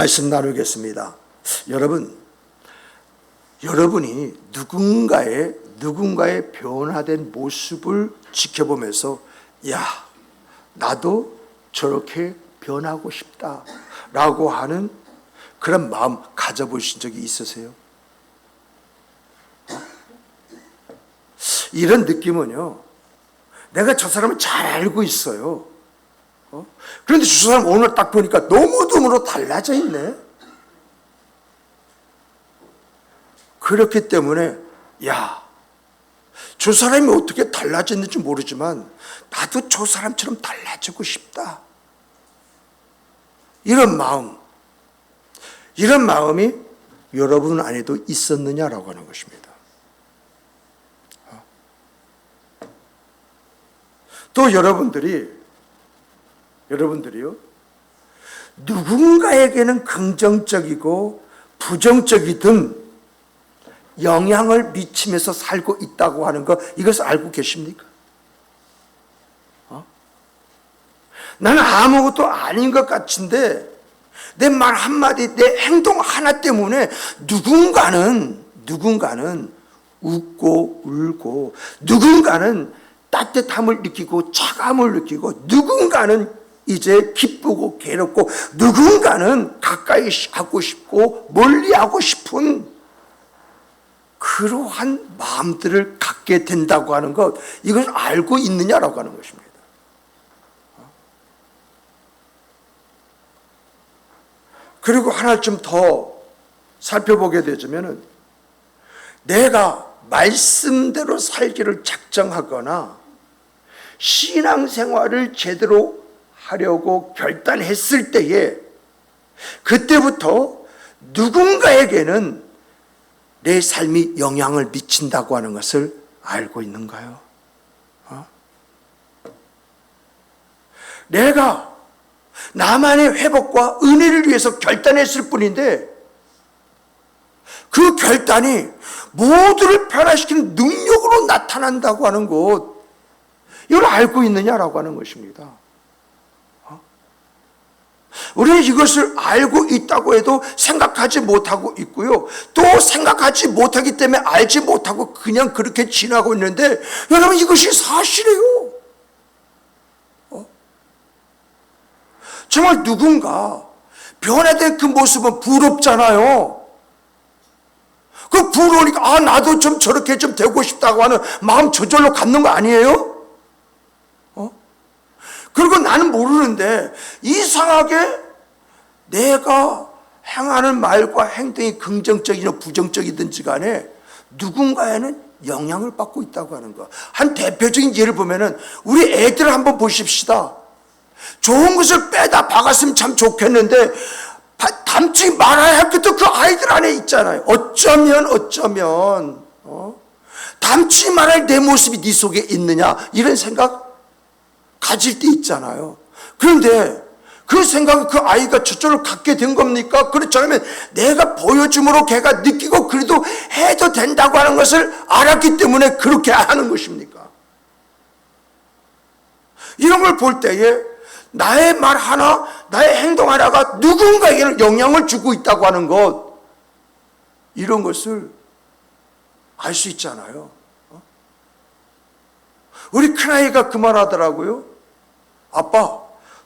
말씀 나누겠습니다. 여러분이 누군가의 변화된 모습을 지켜보면서 야, 나도 저렇게 변하고 싶다 라고 하는 그런 마음 가져보신 적이 있으세요? 이런 느낌은요, 내가 저 사람을 잘 알고 있어요. 그런데 저 사람 오늘 딱 보니까 너무너무 달라져 있네. 그렇기 때문에 야, 저 사람이 어떻게 달라졌는지 모르지만 나도 저 사람처럼 달라지고 싶다. 이런 마음이 여러분 안에도 있었느냐라고 하는 것입니다. 또 여러분들이요, 누군가에게는 긍정적이고 부정적이든 영향을 미치면서 살고 있다고 하는 것, 이것을 알고 계십니까? 나는 아무것도 아닌 것 같은데 내 말 한마디, 내 행동 하나 때문에 누군가는 웃고 울고, 누군가는 따뜻함을 느끼고 차감을 느끼고, 누군가는 이제 기쁘고 괴롭고, 누군가는 가까이 하고 싶고 멀리 하고 싶은 그러한 마음들을 갖게 된다고 하는 것, 이걸 알고 있느냐라고 하는 것입니다. 그리고 하나 좀 더 살펴보게 되자면은, 내가 말씀대로 살기를 작정하거나 신앙생활을 제대로 하려고 결단했을 때에, 그때부터 누군가에게는 내 삶이 영향을 미친다고 하는 것을 알고 있는가요? 내가 나만의 회복과 은혜를 위해서 결단했을 뿐인데 그 결단이 모두를 변화시키는 능력으로 나타난다고 하는 것, 이걸 알고 있느냐라고 하는 것입니다. 우리는 이것을 알고 있다고 해도 생각하지 못하고 있고요, 또 생각하지 못하기 때문에 알지 못하고 그냥 그렇게 지나고 있는데, 여러분, 이것이 사실이에요. 정말 누군가 변화된 그 모습은 부럽잖아요. 그 부러우니까 나도 좀 저렇게 좀 되고 싶다고 하는 마음 저절로 갖는 거 아니에요? 그리고 나는 모르는데 이상하게 내가 행하는 말과 행동이 긍정적이든 부정적이든지 간에 누군가에는 영향을 받고 있다고 하는 거. 한 대표적인 예를 보면은 우리 애들을 한번 보십시다. 좋은 것을 빼다 박았으면 참 좋겠는데 담지 말아야 할 것도 그 아이들 안에 있잖아요. 어쩌면 담지 말아야 할 내 모습이 네 속에 있느냐, 이런 생각 가질 때 있잖아요. 그런데 그 생각을 그 아이가 저절로 갖게 된 겁니까? 그렇지 않으면 내가 보여줌으로 걔가 느끼고 그래도 해도 된다고 하는 것을 알았기 때문에 그렇게 하는 것입니까? 이런 걸 볼 때에 나의 말 하나, 나의 행동 하나가 누군가에게 영향을 주고 있다고 하는 것, 이런 것을 알 수 있잖아요. 우리 큰아이가 그 말 하더라고요. 아빠,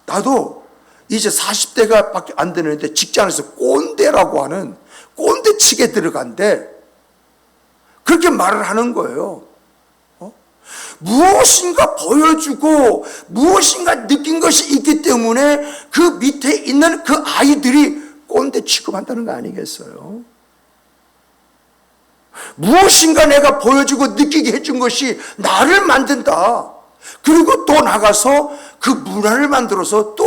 나도 이제 40대가 밖에 안 되는데 직장에서 꼰대라고 하는 꼰대치게 들어간대. 그렇게 말을 하는 거예요. 무엇인가 보여주고 무엇인가 느낀 것이 있기 때문에 그 밑에 있는 그 아이들이 꼰대 취급한다는 거 아니겠어요? 무엇인가 내가 보여주고 느끼게 해준 것이 나를 만든다. 그리고 또 나가서 그 문화를 만들어서 또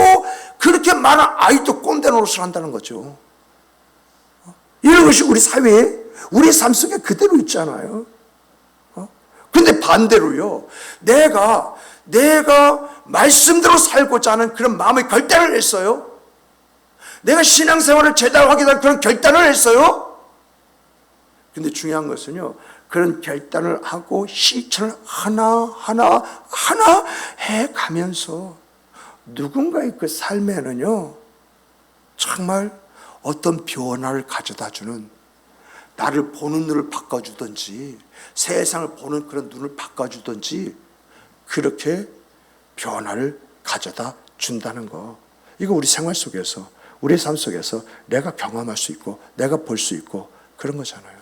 그렇게 많은 아이도 꼰대 노릇을 한다는 거죠. 이런 것이 우리 사회에, 우리 삶 속에 그대로 있잖아요. 근데 반대로요, 내가 말씀대로 살고자 하는 그런 마음의 결단을 했어요. 내가 신앙생활을 제대로 하겠다는 그런 결단을 했어요. 근데 중요한 것은요, 그런 결단을 하고 실천을 하나 해가면서 누군가의 그 삶에는요, 정말 어떤 변화를 가져다 주는, 나를 보는 눈을 바꿔주든지 세상을 보는 그런 눈을 바꿔주든지 그렇게 변화를 가져다 준다는 거, 이거 우리 생활 속에서, 우리의 삶 속에서 내가 경험할 수 있고 내가 볼 수 있고 그런 거잖아요.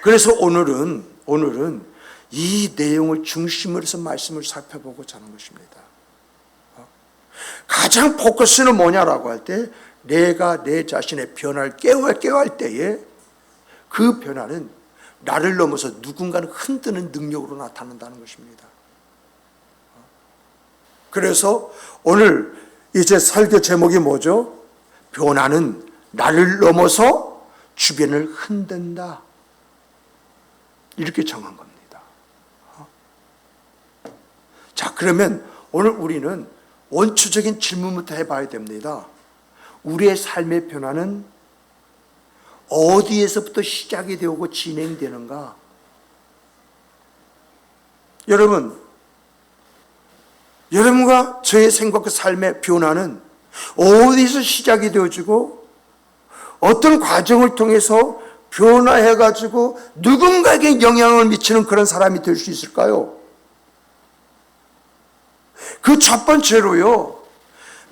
그래서 오늘은 이 내용을 중심으로 해서 말씀을 살펴보고자 하는 것입니다. 가장 포커스는 뭐냐라고 할 때, 내가 내 자신의 변화를 깨워할 때에 그 변화는 나를 넘어서 누군가를 흔드는 능력으로 나타난다는 것입니다. 그래서 오늘 이제 설교 제목이 뭐죠? 변화는 나를 넘어서 주변을 흔든다, 이렇게 정한 겁니다. 자, 그러면 오늘 우리는 원초적인 질문부터 해봐야 됩니다. 우리의 삶의 변화는 어디에서부터 시작이 되고 진행되는가? 여러분과 저의 생각과 삶의 변화는 어디서 시작이 되어지고 어떤 과정을 통해서 변화해가지고 누군가에게 영향을 미치는 그런 사람이 될 수 있을까요? 그 첫 번째로요,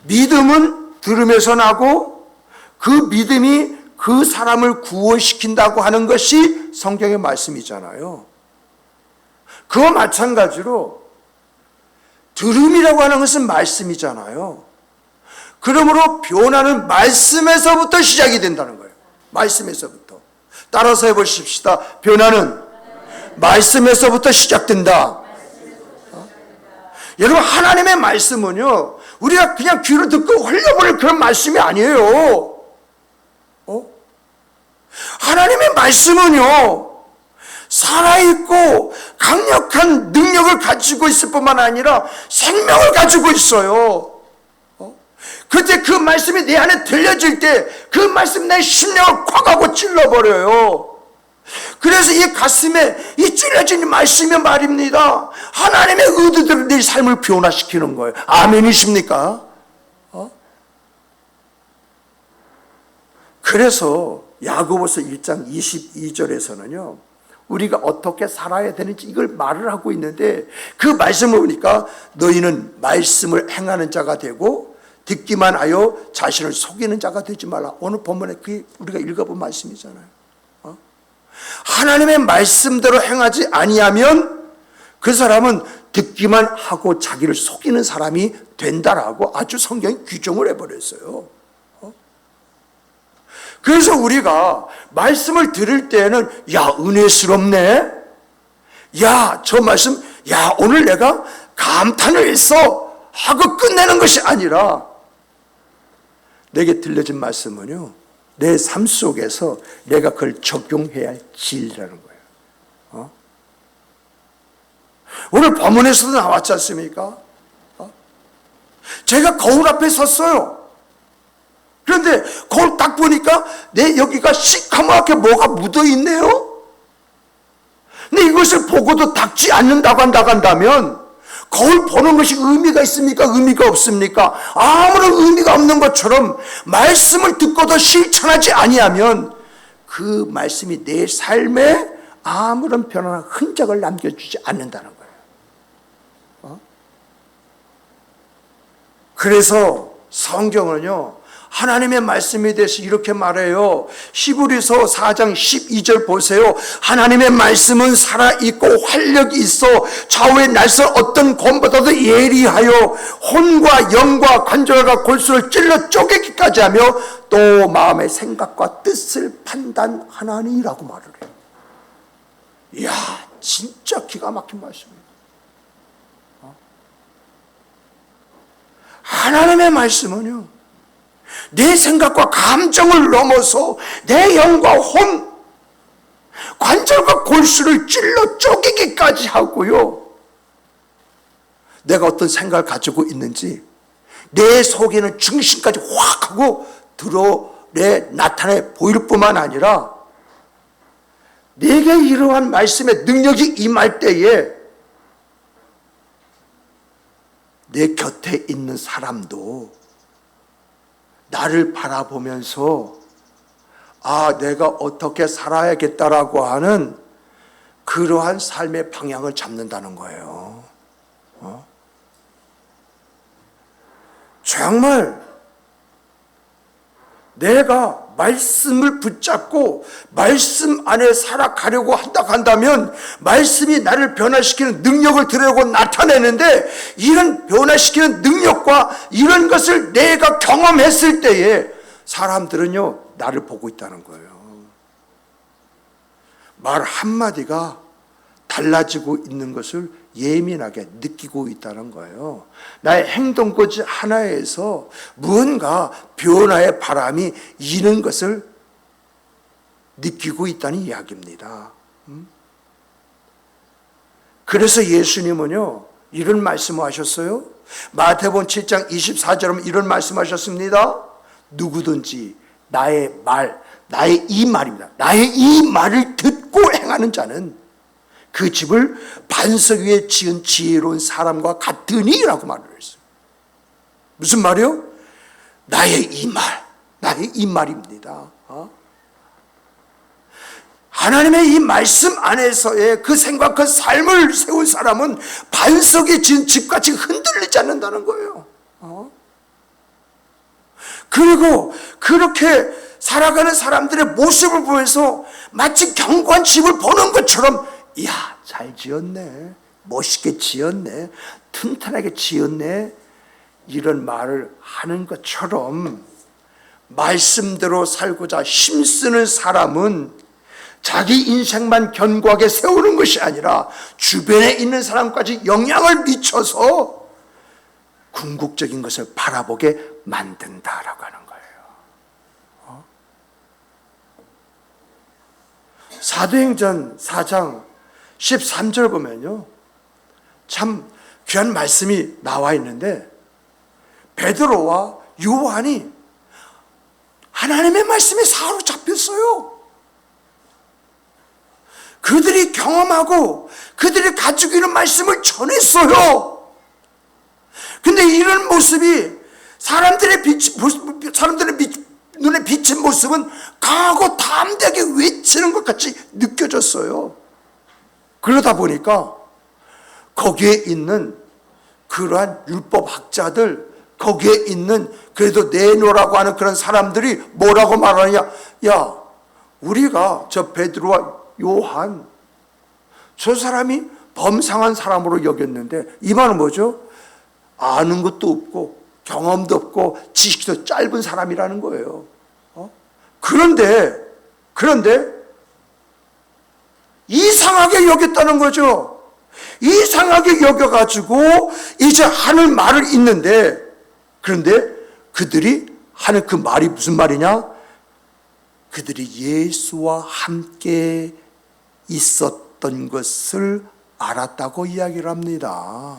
믿음은 들음에서 나고 그 믿음이 그 사람을 구원시킨다고 하는 것이 성경의 말씀이잖아요. 그와 마찬가지로 들음이라고 하는 것은 말씀이잖아요. 그러므로 변화는 말씀에서부터 시작이 된다는 거예요. 말씀에서부터. 따라서 해보십시다. 변화는 말씀에서부터 시작된다. 여러분, 하나님의 말씀은요, 우리가 그냥 귀로 듣고 흘려버릴 그런 말씀이 아니에요. 하나님의 말씀은요, 살아있고 강력한 능력을 가지고 있을 뿐만 아니라 생명을 가지고 있어요. 그때 그 말씀이 내 안에 들려질 때 그 말씀이 내 심령을 콱 하고 찔러버려요. 그래서 이 가슴에 이 찔러진 말씀이 말입니다, 하나님의 의도대로 내 삶을 변화시키는 거예요. 아멘이십니까? 그래서 야고보서 1장 22절에서는요 우리가 어떻게 살아야 되는지 이걸 말을 하고 있는데, 그 말씀을 보니까 너희는 말씀을 행하는 자가 되고 듣기만 하여 자신을 속이는 자가 되지 말라. 오늘 본문에 그게 우리가 읽어본 말씀이잖아요. 하나님의 말씀대로 행하지 아니하면 그 사람은 듣기만 하고 자기를 속이는 사람이 된다라고 아주 성경이 규정을 해버렸어요. 그래서 우리가 말씀을 들을 때는 야, 은혜스럽네, 야, 저 말씀, 야, 오늘 내가 감탄을 했어 하고 끝내는 것이 아니라, 내게 들려진 말씀은요 내 삶 속에서 내가 그걸 적용해야 할 진리라는 거예요. 오늘 본문에서도 나왔지 않습니까? 제가 거울 앞에 섰어요. 그런데 거울 딱 보니까 내 여기가 시커멓게 뭐가 묻어 있네요. 근데 이것을 보고도 닦지 않는다고 한다면 거울 보는 것이 의미가 있습니까? 의미가 없습니까? 아무런 의미가 없는 것처럼 말씀을 듣고도 실천하지 아니하면 그 말씀이 내 삶에 아무런 변화나 흔적을 남겨주지 않는다는 거예요. 그래서 성경은요 하나님의 말씀에 대해서 이렇게 말해요. 히브리서 4장 12절 보세요. 하나님의 말씀은 살아있고 활력이 있어 좌우의 날선 어떤 검보다도 예리하여 혼과 영과 관절과 골수를 찔러 쪼개기까지 하며 또 마음의 생각과 뜻을 판단하나니라고 말을 해요. 이야, 진짜 기가 막힌 말씀이에요. 하나님의 말씀은요 내 생각과 감정을 넘어서 내 영과 혼, 관절과 골수를 찔러 쪼개기까지 하고요, 내가 어떤 생각을 가지고 있는지 내 속에는 중심까지 확 하고 나타내 보일 뿐만 아니라 내게 이러한 말씀의 능력이 임할 때에 내 곁에 있는 사람도 나를 바라보면서 내가 어떻게 살아야겠다라고 하는 그러한 삶의 방향을 잡는다는 거예요. 정말 내가 말씀을 붙잡고 말씀 안에 살아가려고 한다면 말씀이 나를 변화시키는 능력을 드러내고 나타내는데, 이런 변화시키는 능력과 이런 것을 내가 경험했을 때에 사람들은요 나를 보고 있다는 거예요. 말 한마디가 달라지고 있는 것을 예민하게 느끼고 있다는 거예요. 나의 행동거지 하나에서 무언가 변화의 바람이 이는 것을 느끼고 있다는 이야기입니다. 그래서 예수님은요 이런 말씀을 하셨어요. 마태복음 7장 24절에 이런 말씀하셨습니다. 누구든지 나의 말, 나의 이 말입니다. 나의 이 말을 듣고 행하는 자는 그 집을 반석 위에 지은 지혜로운 사람과 같으니 라고 말을 했어요. 무슨 말이요? 나의 이 말, 나의 이 말입니다. 하나님의 이 말씀 안에서의 그 생각, 그 삶을 세운 사람은 반석에 지은 집같이 흔들리지 않는다는 거예요. 그리고 그렇게 살아가는 사람들의 모습을 보면서 마치 견고한 집을 보는 것처럼, 이야, 잘 지었네, 멋있게 지었네, 튼튼하게 지었네, 이런 말을 하는 것처럼 말씀대로 살고자 힘쓰는 사람은 자기 인생만 견고하게 세우는 것이 아니라 주변에 있는 사람까지 영향을 미쳐서 궁극적인 것을 바라보게 만든다라고 하는 거예요. 사도행전 4장 13절 보면요, 참 귀한 말씀이 나와 있는데, 베드로와 요한이 하나님의 말씀에 사로잡혔어요. 그들이 경험하고 그들이 가지고 있는 말씀을 전했어요. 근데 이런 모습이 사람들의 눈에 비친 모습은 강하고 담대하게 외치는 것 같이 느껴졌어요. 그러다 보니까 거기에 있는 그러한 율법학자들, 거기에 있는 그래도 내노라고 하는 그런 사람들이 뭐라고 말하느냐, 야, 우리가 저 베드로와 요한, 저 사람이 범상한 사람으로 여겼는데, 이 말은 뭐죠? 아는 것도 없고 경험도 없고 지식도 짧은 사람이라는 거예요. 그런데 이상하게 여겼다는 거죠. 이상하게 여겨가지고 이제 하는 말을 있는데, 그런데 그들이 하는 그 말이 무슨 말이냐? 그들이 예수와 함께 있었던 것을 알았다고 이야기를 합니다.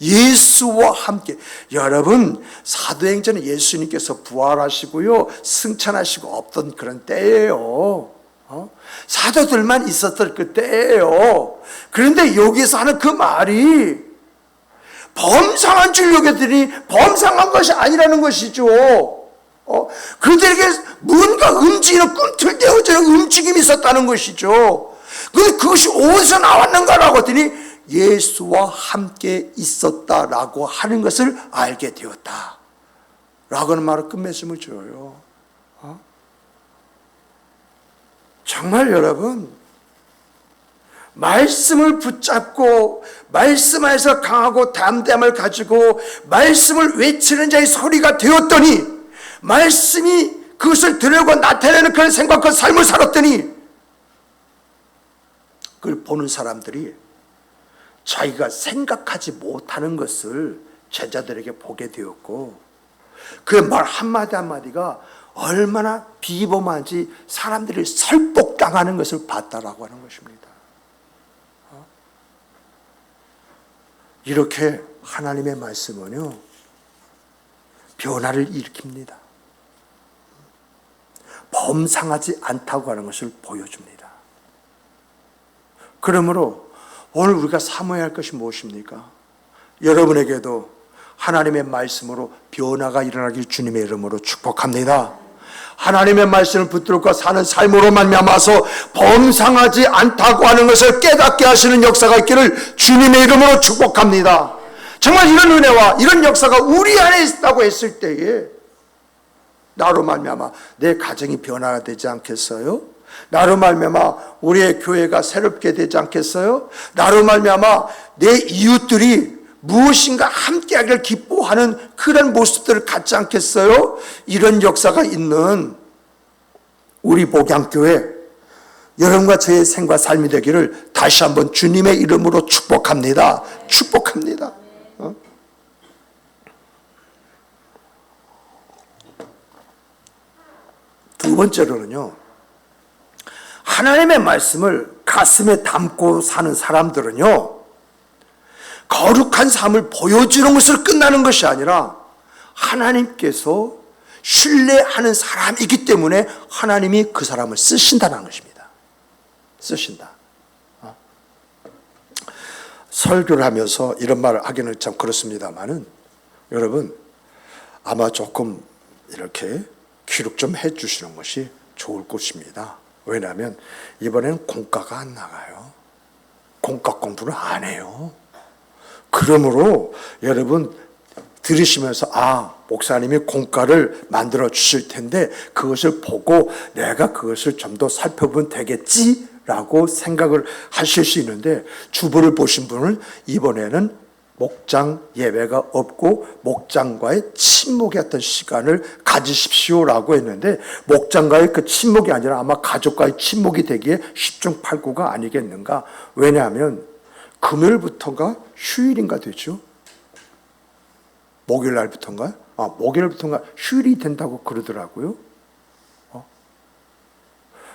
예수와 함께. 여러분, 사도행전에 예수님께서 부활하시고요, 승천하시고 없던 그런 때예요. 사도들만 있었던 그 때예요. 그런데 여기서 하는 그 말이 범상한 줄 여겼더니 범상한 것이 아니라는 것이죠. 그들에게 뭔가 움직이는, 꿈틀대어지는 움직임이 있었다는 것이죠. 그것이 어디서 나왔는가라고 했더니 예수와 함께 있었다라고 하는 것을 알게 되었다 라고 하는 말을 끝맺음을 줘요. 정말 여러분, 말씀을 붙잡고 말씀 안에서 강하고 담대함을 가지고 말씀을 외치는 자의 소리가 되었더니, 말씀이 그것을 드러내고 나타내는 그런 생각과 삶을 살았더니, 그걸 보는 사람들이 자기가 생각하지 못하는 것을 제자들에게 보게 되었고, 그 말 한마디 한마디가 얼마나 비범한지 사람들이 설득당하는 것을 봤다라고 하는 것입니다. 이렇게 하나님의 말씀은요, 변화를 일으킵니다. 범상하지 않다고 하는 것을 보여줍니다. 그러므로 오늘 우리가 사모해야 할 것이 무엇입니까? 여러분에게도 하나님의 말씀으로 변화가 일어나길 주님의 이름으로 축복합니다. 하나님의 말씀을 붙들고 사는 삶으로 말미암아서 범상하지 않다고 하는 것을 깨닫게 하시는 역사가 있기를 주님의 이름으로 축복합니다. 정말 이런 은혜와 이런 역사가 우리 안에 있다고 했을 때에 나로 말미암아 내 가정이 변화가 되지 않겠어요? 나로 말미암아 우리의 교회가 새롭게 되지 않겠어요? 나로 말미암아 내 이웃들이 무엇인가 함께하기를 기뻐하는 그런 모습들을 갖지 않겠어요? 이런 역사가 있는 우리 복양교회 여러분과 저의 생과 삶이 되기를 다시 한번 주님의 이름으로 축복합니다. 축복합니다. 두 번째로는요, 하나님의 말씀을 가슴에 담고 사는 사람들은요, 거룩한 삶을 보여주는 것을 끝나는 것이 아니라 하나님께서 신뢰하는 사람이기 때문에 하나님이 그 사람을 쓰신다는 것입니다. 쓰신다. 설교를 하면서 이런 말을 하기는 참 그렇습니다만은 여러분 아마 조금 이렇게 기록 좀 해주시는 것이 좋을 것입니다. 왜냐하면 이번에는 공과가 안 나가요. 공과 공부를 안 해요. 그러므로 여러분 들으시면서 목사님이 공과를 만들어 주실 텐데 그것을 보고 내가 그것을 좀 더 살펴보면 되겠지라고 생각을 하실 수 있는데 주보를 보신 분은 이번에는 목장 예배가 없고 목장과의 침묵의 어떤 시간을 가지십시오라고 했는데 목장과의 그 침묵이 아니라 아마 가족과의 침묵이 되기에 10중 8구가 아니겠는가. 왜냐하면 금요일부터가 휴일인가 되죠. 목요일 날부터인가요? 목요일부터인가 휴일이 된다고 그러더라고요.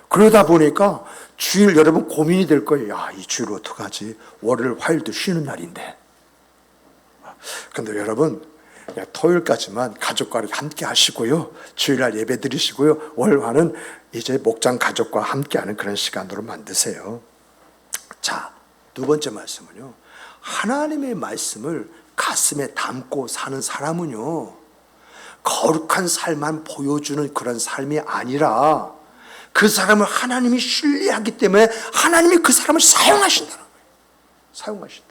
그러다 보니까 주일 여러분 고민이 될 거예요. 이 주일 어떡하지? 월요일 화요일도 쉬는 날인데. 근데 여러분 토요일까지만 가족과 함께 하시고요. 주일날 예배 드리시고요. 월화는 이제 목장 가족과 함께하는 그런 시간으로 만드세요. 자, 두 번째 말씀은요. 하나님의 말씀을 가슴에 담고 사는 사람은요. 거룩한 삶만 보여주는 그런 삶이 아니라 그 사람을 하나님이 신뢰하기 때문에 하나님이 그 사람을 사용하신다는 거예요. 사용하신다.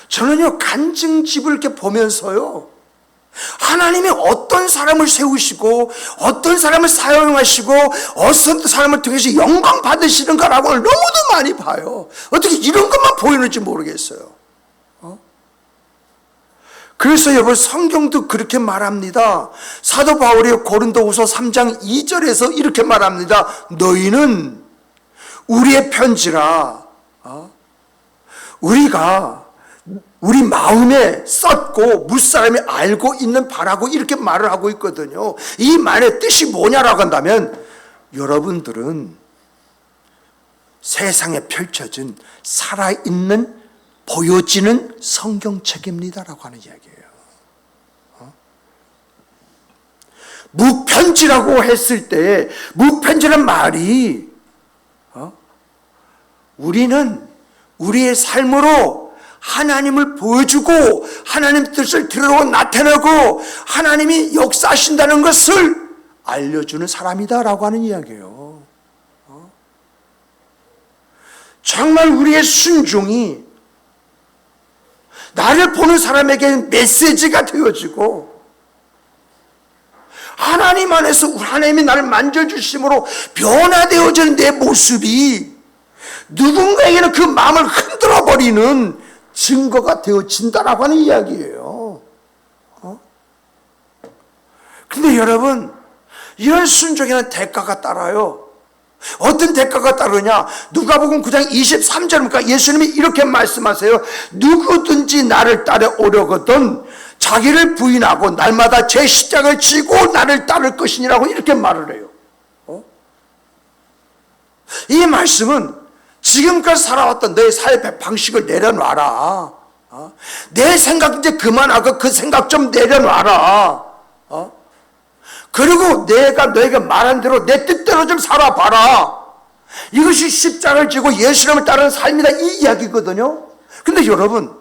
저는요, 간증집을 이렇게 보면서요, 하나님이 어떤 사람을 세우시고, 어떤 사람을 사용하시고, 어떤 사람을 통해서 영광 받으시는가라고 너무도 많이 봐요. 어떻게 이런 것만 보이는지 모르겠어요. 그래서 여러분 성경도 그렇게 말합니다. 사도 바울이 고린도후서 3장 2절에서 이렇게 말합니다. 너희는 우리의 편지라, 우리가 우리 마음에 썼고 무사람이 알고 있는 바라고 이렇게 말을 하고 있거든요. 이 말의 뜻이 뭐냐라고 한다면 여러분들은 세상에 펼쳐진 살아있는 보여지는 성경책입니다라고 하는 이야기예요. 무편지라고 했을 때 무편지란 말이 우리는 우리의 삶으로 하나님을 보여주고 하나님 뜻을 드러내고 나타내고 하나님이 역사하신다는 것을 알려주는 사람이다라고 하는 이야기예요. 정말 우리의 순종이 나를 보는 사람에게 메시지가 되어지고 하나님 안에서 하나님이 나를 만져주심으로 변화되어지는 내 모습이 누군가에게는 그 마음을 흔들어버리는 증거가 되어진다라고 하는 이야기예요. 근데 여러분, 이런 순종에는 대가가 따라요. 어떤 대가가 따르냐? 누가복음 9장 23절입니까? 예수님이 이렇게 말씀하세요. 누구든지 나를 따라오려거든 자기를 부인하고 날마다 제 십자가를 지고 나를 따를 것이니라고 이렇게 말을 해요. 이 말씀은 지금까지 살아왔던 너의 사회 방식을 내려놔라. 내 생각 이제 그만하고 그 생각 좀 내려놔라. 그리고 내가 너에게 말한 대로 내 뜻대로 좀 살아봐라. 이것이 십자가를 지고 예수님을 따르는 삶이다 이 이야기거든요. 근데 여러분,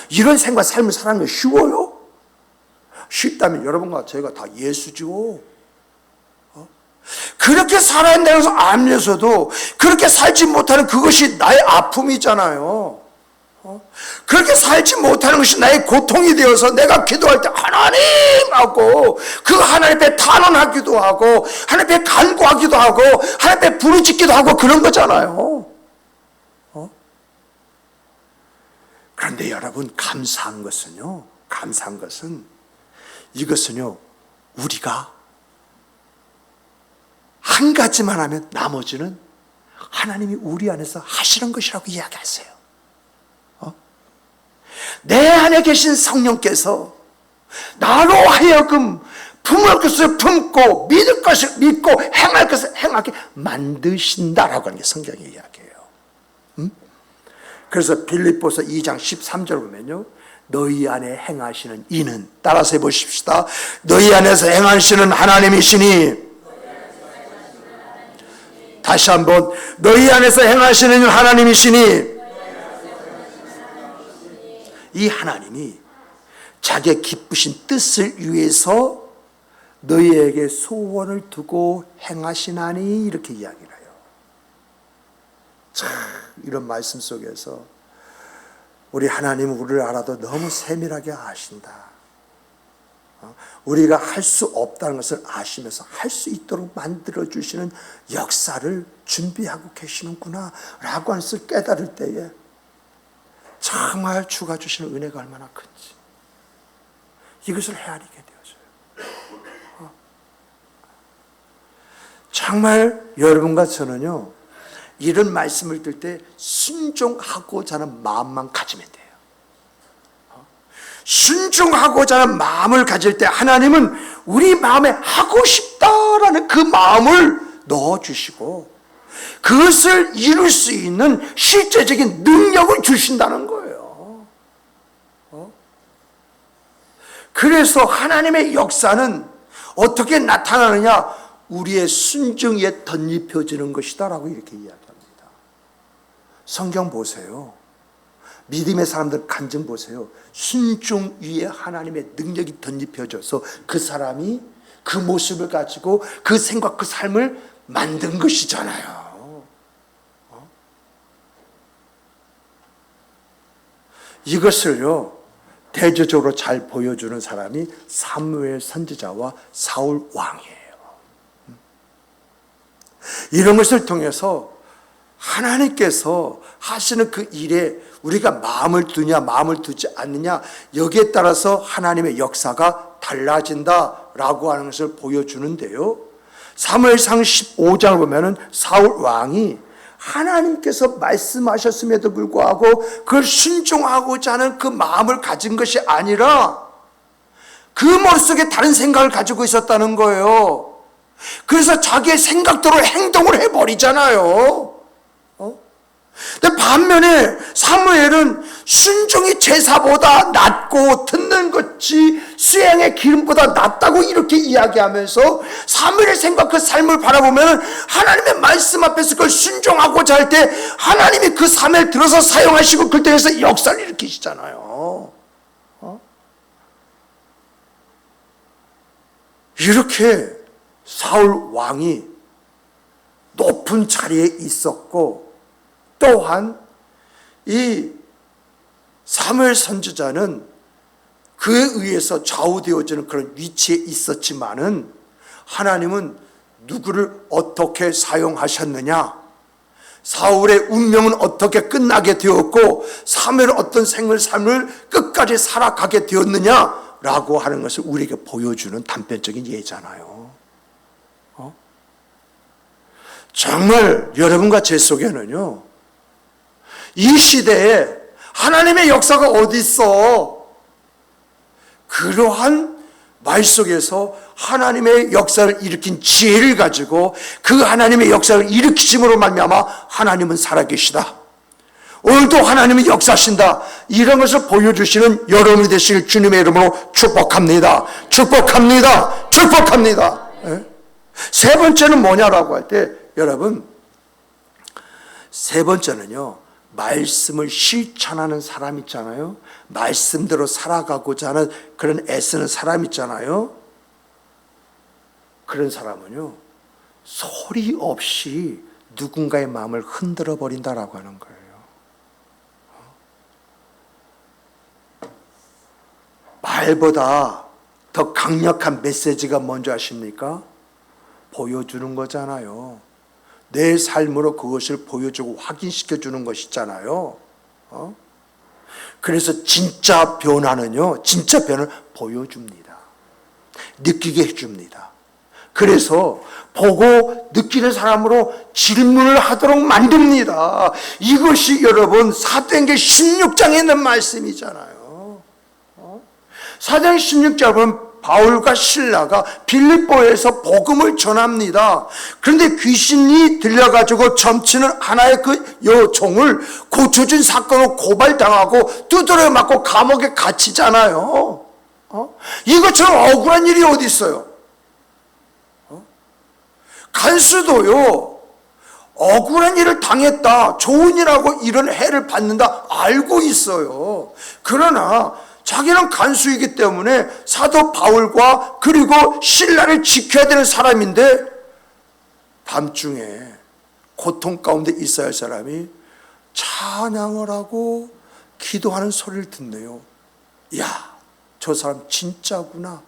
이런 생과 삶을 사는 게 쉬워요? 쉽다면 여러분과 저희가 다 예수죠. 그렇게 살아야 한다고 해서 알면서도 그렇게 살지 못하는 그것이 나의 아픔이잖아요. 그렇게 살지 못하는 것이 나의 고통이 되어서 내가 기도할 때 하나님 하고 그 하나님 앞에 탄원하기도 하고 하나님 앞에 간구하기도 하고 하나님 앞에 부르짖기도 하고 그런 거잖아요. 그런데 여러분, 감사한 것은요, 이것은요, 우리가 한 가지만 하면 나머지는 하나님이 우리 안에서 하시는 것이라고 이야기하세요. 내 안에 계신 성령께서 나로 하여금 품을 것을 품고 믿을 것을 믿고 행할 것을 행하게 만드신다라고 하는 게 성경의 이야기예요. 그래서 빌립보서 2장 13절 보면요, 너희 안에 행하시는 이는, 따라서 해보십시다. 너희 안에서 행하시는 하나님이시니, 다시 한번, 너희 안에서 행하시는 하나님이시니, 이 하나님이 자기의 기쁘신 뜻을 위해서 너희에게 소원을 두고 행하시나니, 이렇게 이야기를 해요. 참, 이런 말씀 속에서 우리 하나님은 우리를 알아도 너무 세밀하게 아신다. 우리가 할 수 없다는 것을 아시면서 할 수 있도록 만들어주시는 역사를 준비하고 계시는구나 라고 하는 것을 깨달을 때에 정말 주가 주시는 은혜가 얼마나 큰지 이것을 헤아리게 되어져요. 정말 여러분과 저는요, 이런 말씀을 들 때 순종하고자 하는 마음만 가지면 돼요. 순종하고자 하는 마음을 가질 때 하나님은 우리 마음에 하고 싶다라는 그 마음을 넣어주시고 그것을 이룰 수 있는 실제적인 능력을 주신다는 거예요. 그래서 하나님의 역사는 어떻게 나타나느냐? 우리의 순종 위에 덧입혀지는 것이다 라고 이렇게 이야기합니다. 성경 보세요. 믿음의 사람들 간증 보세요. 순종 위에 하나님의 능력이 덧입혀져서 그 사람이 그 모습을 가지고 그 생각, 그 삶을 만든 것이잖아요. 이것을요, 대조적으로 잘 보여주는 사람이 사무엘 선지자와 사울 왕이에요. 이런 것을 통해서 하나님께서 하시는 그 일에 우리가 마음을 두냐 마음을 두지 않느냐, 여기에 따라서 하나님의 역사가 달라진다라고 하는 것을 보여주는데요, 사무엘상 15장을 보면은 사울 왕이 하나님께서 말씀하셨음에도 불구하고 그걸 순종하고자 하는 그 마음을 가진 것이 아니라 그 머릿속에 다른 생각을 가지고 있었다는 거예요. 그래서 자기의 생각대로 행동을 해버리잖아요. 근데 반면에 사무엘은 순종이 제사보다 낫고 듣는 것이 수양의 기름보다 낫다고 이렇게 이야기하면서 사무엘의 생각, 그 삶을 바라보면 하나님의 말씀 앞에서 그걸 순종하고자 할 때 하나님이 그 삶을 들어서 사용하시고 그때 에서 역사를 일으키시잖아요. 이렇게 사울 왕이 높은 자리에 있었고, 또한 이 사무엘 선지자는 그에 의해서 좌우되어지는 그런 위치에 있었지만은 하나님은 누구를 어떻게 사용하셨느냐, 사울의 운명은 어떻게 끝나게 되었고 사무엘은 어떤 삶을 끝까지 살아가게 되었느냐라고 하는 것을 우리에게 보여주는 단편적인 예잖아요. 정말 여러분과 제 속에는요, 이 시대에 하나님의 역사가 어디 있어? 그러한 말 속에서 하나님의 역사를 일으킨 지혜를 가지고 그 하나님의 역사를 일으키심으로 말미암아 하나님은 살아계시다, 오늘도 하나님은 역사하신다, 이런 것을 보여주시는 여러분이 되시길 주님의 이름으로 축복합니다. 축복합니다. 축복합니다. 세 번째는 뭐냐라고 할 때, 여러분, 세 번째는요, 말씀을 실천하는 사람 있잖아요. 말씀대로 살아가고자 하는 그런 애쓰는 사람 있잖아요. 그런 사람은요, 소리 없이 누군가의 마음을 흔들어 버린다라고 하는 거예요. 말보다 더 강력한 메시지가 뭔지 아십니까? 보여주는 거잖아요. 내 삶으로 그것을 보여주고 확인시켜 주는 것이잖아요. 그래서 진짜 변화는요, 진짜 변화를 보여줍니다. 느끼게 해줍니다. 그래서 보고 느끼는 사람으로 질문을 하도록 만듭니다. 이것이 여러분 사도행전 16장에 있는 말씀이잖아요. 사도행전 16장에 보면 바울과 실라가 빌립보에서 복음을 전합니다. 그런데 귀신이 들려가지고 점치는 하나의 그 여종을 고쳐준 사건으로 고발당하고 두드려 맞고 감옥에 갇히잖아요. 이것처럼 억울한 일이 어디 있어요? 간수도요, 억울한 일을 당했다, 좋은 일하고 이런 해를 받는다 알고 있어요. 그러나 자기는 간수이기 때문에 사도 바울과 그리고 신라를 지켜야 되는 사람인데 밤중에 고통 가운데 있어야 할 사람이 찬양을 하고 기도하는 소리를 듣네요. 야, 저 사람 진짜구나.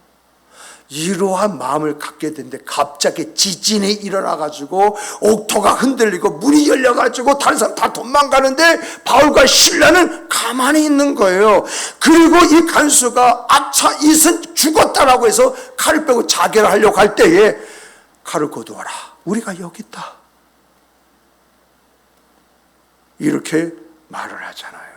이러한 마음을 갖게 되는데 갑자기 지진이 일어나가지고 옥토가 흔들리고 문이 열려가지고 다른 사람 다 도망가는데 바울과 실라는 가만히 있는 거예요. 그리고 이 간수가 아차 이선 죽었다라고 해서 칼을 빼고 자결을 하려고 할 때에 칼을 거두어라, 우리가 여기 있다, 이렇게 말을 하잖아요.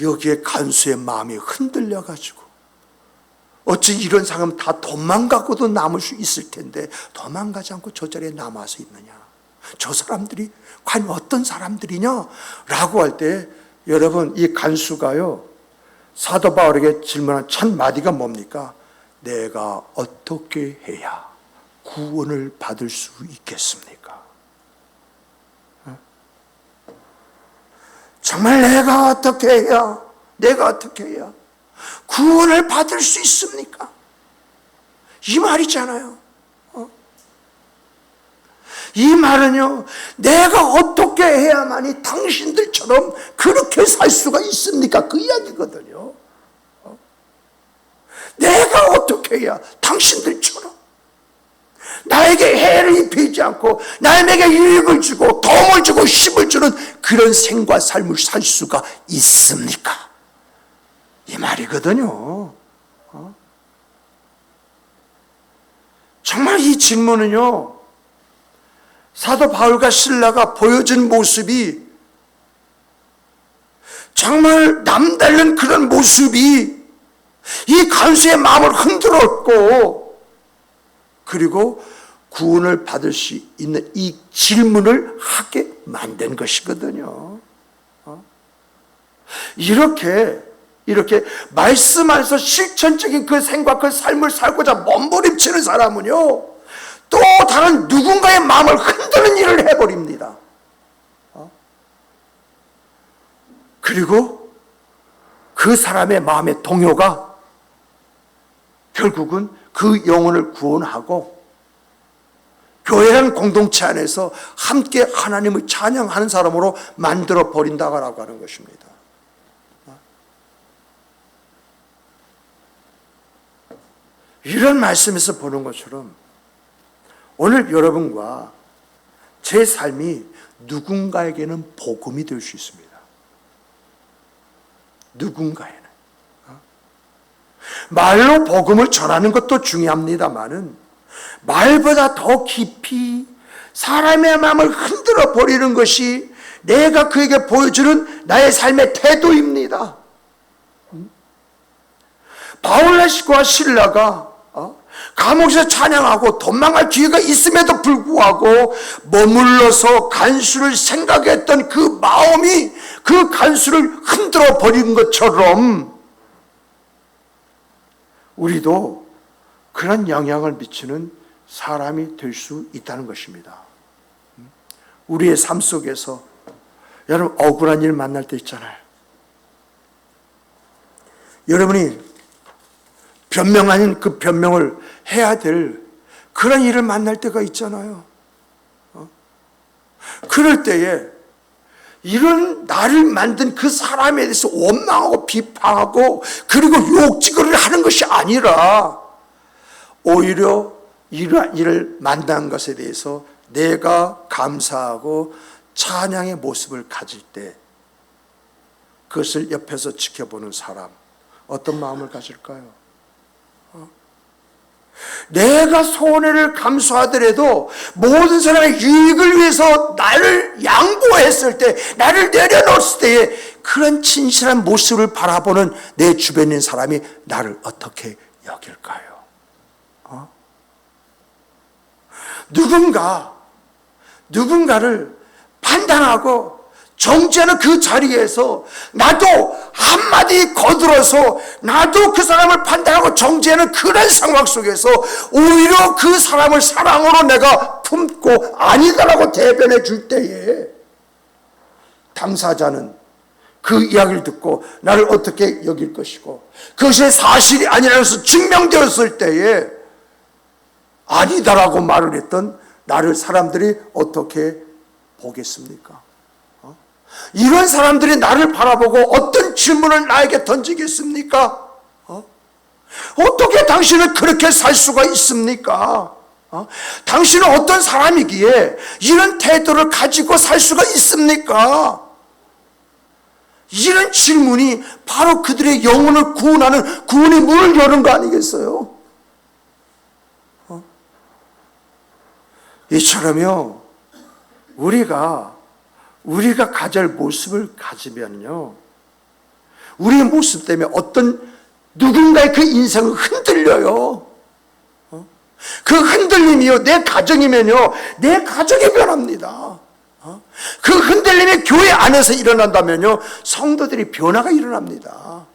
여기에 간수의 마음이 흔들려가지고 어찌 이런 사람 다 도망가고도 남을 수 있을 텐데 도망가지 않고 저 자리에 남아서 있느냐, 저 사람들이 과연 어떤 사람들이냐 라고 할 때 여러분, 이 간수가요 사도 바울에게 질문한 첫 마디가 뭡니까? 내가 어떻게 해야 구원을 받을 수 있겠습니까? 정말 내가 어떻게 해야 구원을 받을 수 있습니까? 이 말이잖아요. 이 말은요, 내가 어떻게 해야만이 당신들처럼 그렇게 살 수가 있습니까? 그 이야기거든요. 내가 어떻게 해야 당신들처럼 나에게 해를 입히지 않고 남에게 유익을 주고 도움을 주고 힘을 주는 그런 생과 삶을 살 수가 있습니까? 이 말이거든요. 정말 이 질문은요, 사도 바울과 실라가 보여준 모습이 정말 남다른 그런 모습이 이 간수의 마음을 흔들었고, 그리고 구원을 받을 수 있는 이 질문을 하게 만든 것이거든요. 이렇게 말씀 안에서 실천적인 그 생과 그 삶을 살고자 몸부림치는 사람은요, 또 다른 누군가의 마음을 흔드는 일을 해버립니다. 그리고 그 사람의 마음의 동요가 결국은 그 영혼을 구원하고 교회라는 공동체 안에서 함께 하나님을 찬양하는 사람으로 만들어 버린다고 하는 것입니다. 이런 말씀에서 보는 것처럼 오늘 여러분과 제 삶이 누군가에게는 복음이 될 수 있습니다. 누군가에는. 말로 복음을 전하는 것도 중요합니다만은 말보다 더 깊이 사람의 마음을 흔들어 버리는 것이 내가 그에게 보여주는 나의 삶의 태도입니다. 바울과 실라가 감옥에서 찬양하고 도망갈 기회가 있음에도 불구하고 머물러서 간수를 생각했던 그 마음이 그 간수를 흔들어 버리는 것처럼 우리도 그런 영향을 미치는 사람이 될 수 있다는 것입니다. 우리의 삶 속에서 여러분 억울한 일 만날 때 있잖아요. 여러분이 변명 아닌 그 변명을 해야 될 그런 일을 만날 때가 있잖아요. 그럴 때에 이런 나를 만든 그 사람에 대해서 원망하고 비판하고 그리고 욕지거리를 하는 것이 아니라 오히려 이러한 일을 만난 것에 대해서 내가 감사하고 찬양의 모습을 가질 때 그것을 옆에서 지켜보는 사람 어떤 마음을 가질까요? 내가 손해를 감수하더라도 모든 사람의 유익을 위해서 나를 양보했을 때, 나를 내려놓았을 때에 그런 진실한 모습을 바라보는 내 주변에 있는 사람이 나를 어떻게 여길까요? 누군가를 판단하고 정죄하는 그 자리에서 나도 한마디 거들어서 나도 그 사람을 판단하고 정죄하는 그런 상황 속에서 오히려 그 사람을 사랑으로 내가 품고 아니다라고 대변해 줄 때에 당사자는 그 이야기를 듣고 나를 어떻게 여길 것이고 그것이 사실이 아니라는 것을 증명되었을 때에 아니다라고 말을 했던 나를 사람들이 어떻게 보겠습니까? 이런 사람들이 나를 바라보고 어떤 질문을 나에게 던지겠습니까? 어떻게 당신은 그렇게 살 수가 있습니까? 당신은 어떤 사람이기에 이런 태도를 가지고 살 수가 있습니까? 이런 질문이 바로 그들의 영혼을 구원하는 구원의 문을 여는 거 아니겠어요? 이처럼요, 우리가 가질 모습을 가지면요, 우리의 모습 때문에 어떤 누군가의 그 인생을 흔들려요. 그 흔들림이요, 내 가정이면요, 내 가정이 변합니다. 그 흔들림이 교회 안에서 일어난다면요, 성도들이 변화가 일어납니다.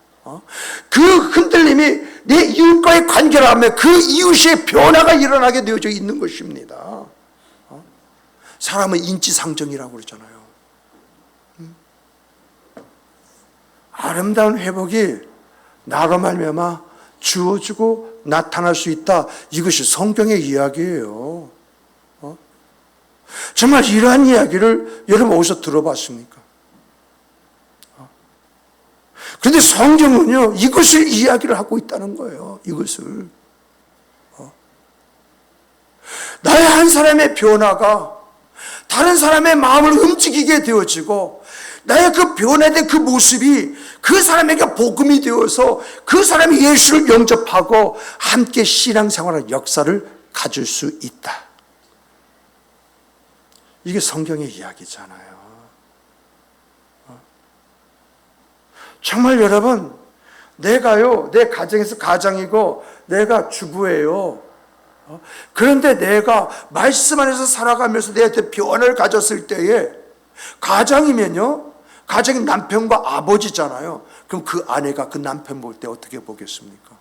그 흔들림이 내 이웃과의 관계를 하면 그 이웃의 변화가 일어나게 되어져 있는 것입니다. 사람은 인지상정이라고 그러잖아요. 아름다운 회복이 나로 말미암아 주어지고 나타날 수 있다. 이것이 성경의 이야기예요. 정말 이러한 이야기를 여러분 어디서 들어봤습니까? 그런데 성경은요, 이것을 이야기를 하고 있다는 거예요. 이것을. 나의 한 사람의 변화가 다른 사람의 마음을 움직이게 되어지고 나의 그 변화된 그 모습이 그 사람에게 복음이 되어서 그 사람이 예수를 영접하고 함께 신앙생활의 역사를 가질 수 있다. 이게 성경의 이야기잖아요. 정말 여러분, 내가요, 내 가정에서 가장이고 내가 주부예요. 그런데 내가 말씀 안에서 살아가면서 내한테 변화를 가졌을 때에 가장이면요, 가정의 남편과 아버지잖아요. 그럼 그 아내가 그 남편 볼 때 어떻게 보겠습니까?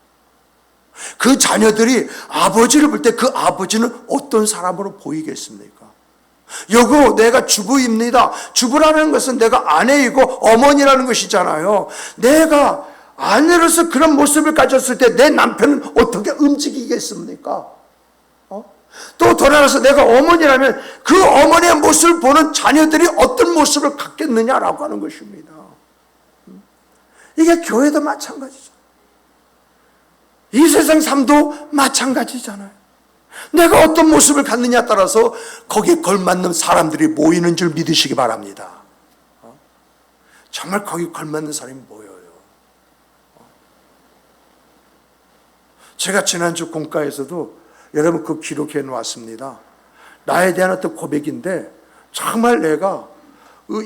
그 자녀들이 아버지를 볼 때 그 아버지는 어떤 사람으로 보이겠습니까? 여보, 내가 주부입니다. 주부라는 것은 내가 아내이고 어머니라는 것이잖아요. 내가 아내로서 그런 모습을 가졌을 때 내 남편은 어떻게 움직이겠습니까? 또 돌아가서 내가 어머니라면 그 어머니의 모습을 보는 자녀들이 어떤 모습을 갖겠느냐라고 하는 것입니다. 이게 교회도 마찬가지죠. 이 세상 삶도 마찬가지잖아요. 내가 어떤 모습을 갖느냐에 따라서 거기에 걸맞는 사람들이 모이는 줄 믿으시기 바랍니다. 정말 거기에 걸맞는 사람이 모여요. 제가 지난주 공과에서도 여러분 그 기록해 놓았습니다. 나에 대한 어떤 고백인데 정말 내가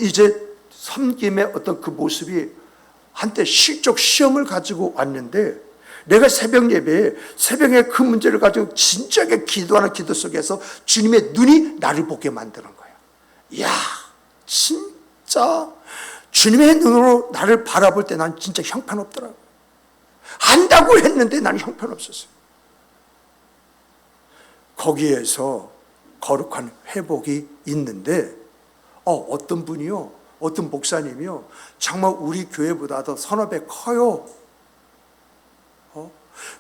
이제 섬김의 어떤 그 모습이 한때 실적 시험을 가지고 왔는데 내가 새벽 예배에 새벽에 그 문제를 가지고 진지하게 기도하는 기도 속에서 주님의 눈이 나를 보게 만드는 거예요. 이야, 진짜 주님의 눈으로 나를 바라볼 때 난 진짜 형편없더라고요. 한다고 했는데 나는 형편없었어요. 거기에서 거룩한 회복이 있는데 어떤 분이요, 어떤 목사님이요, 정말 우리 교회보다 더 서너 배 커요.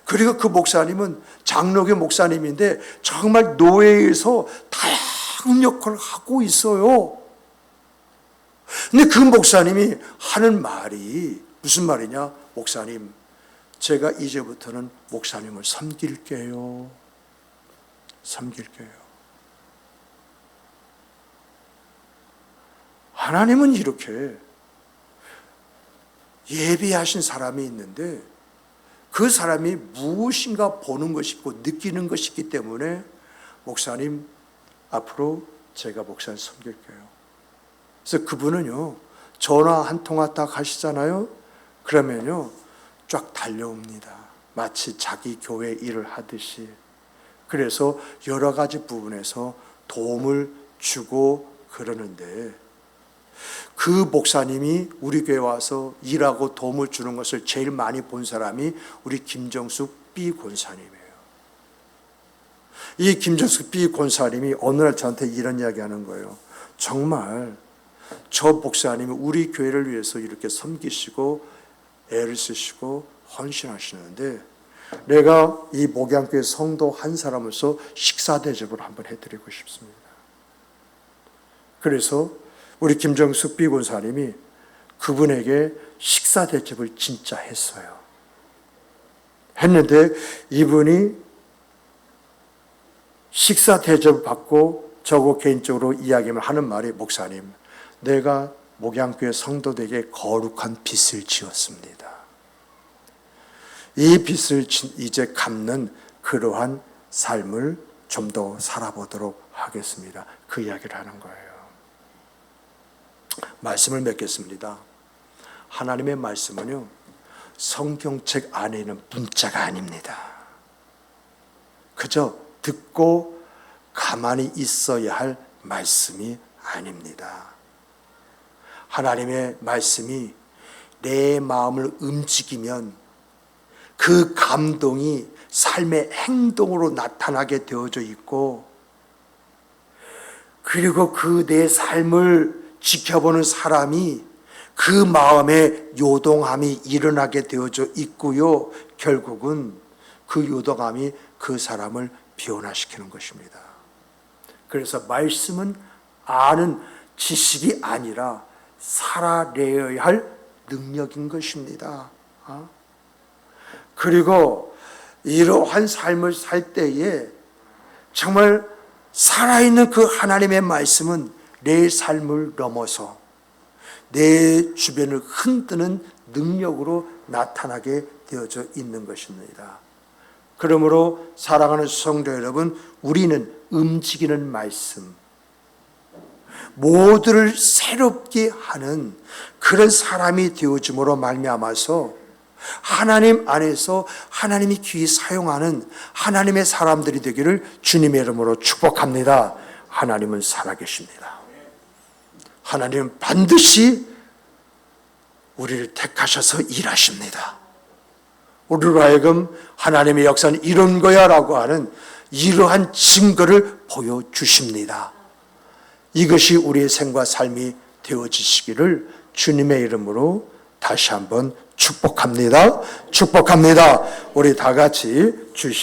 그리고 그 목사님은 장로교 목사님인데 정말 노예에서 다양한 역할을 하고 있어요. 근데 그 목사님이 하는 말이 무슨 말이냐? 목사님, 제가 이제부터는 목사님을 섬길게요. 섬길게요. 하나님은 이렇게 예비하신 사람이 있는데 그 사람이 무엇인가 보는 것이 있고 느끼는 것이 있기 때문에 목사님, 앞으로 제가 목사님 섬길게요. 그래서 그분은요, 전화 한 통화 딱 하시잖아요. 그러면요, 쫙 달려옵니다. 마치 자기 교회 일을 하듯이. 그래서 여러 가지 부분에서 도움을 주고 그러는데 그 목사님이 우리 교회 와서 일하고 도움을 주는 것을 제일 많이 본 사람이 우리 김정숙 B 권사님이에요. 이 김정숙 B 권사님이 어느 날 저한테 이런 이야기 하는 거예요. 정말 저 목사님이 우리 교회를 위해서 이렇게 섬기시고 애를 쓰시고 헌신하시는데 내가 이 목양교회 성도 한 사람으로서 식사 대접을 한번 해드리고 싶습니다. 그래서 우리 김정숙 B 권사님이 그분에게 식사 대접을 진짜 했어요. 했는데 이분이 식사 대접 받고 저거 개인적으로 이야기를 하는 말이, 목사님, 내가 목양교회 성도들에게 거룩한 빚을 지었습니다. 이 빚을 이제 갚는 그러한 삶을 좀 더 살아보도록 하겠습니다. 그 이야기를 하는 거예요. 말씀을 맺겠습니다. 하나님의 말씀은요, 성경책 안에 있는 문자가 아닙니다. 그저 듣고 가만히 있어야 할 말씀이 아닙니다. 하나님의 말씀이 내 마음을 움직이면 그 감동이 삶의 행동으로 나타나게 되어져 있고, 그리고 그 내 삶을 지켜보는 사람이 그 마음에 요동함이 일어나게 되어져 있고요. 결국은 그 요동함이 그 사람을 변화시키는 것입니다. 그래서 말씀은 아는 지식이 아니라 살아내어야 할 능력인 것입니다. 그리고 이러한 삶을 살 때에 정말 살아있는 그 하나님의 말씀은 내 삶을 넘어서 내 주변을 흔드는 능력으로 나타나게 되어져 있는 것입니다. 그러므로 사랑하는 성도 여러분, 우리는 움직이는 말씀, 모두를 새롭게 하는 그런 사람이 되어짐으로 말미암아서 하나님 안에서 하나님이 귀히 사용하는 하나님의 사람들이 되기를 주님의 이름으로 축복합니다. 하나님은 살아계십니다. 하나님은 반드시 우리를 택하셔서 일하십니다. 우리로 하여금 하나님의 역사는 이런 거야 라고 하는 이러한 증거를 보여주십니다. 이것이 우리의 생과 삶이 되어지시기를 주님의 이름으로 다시 한번 축복합니다. 축복합니다. 우리 다 같이 주시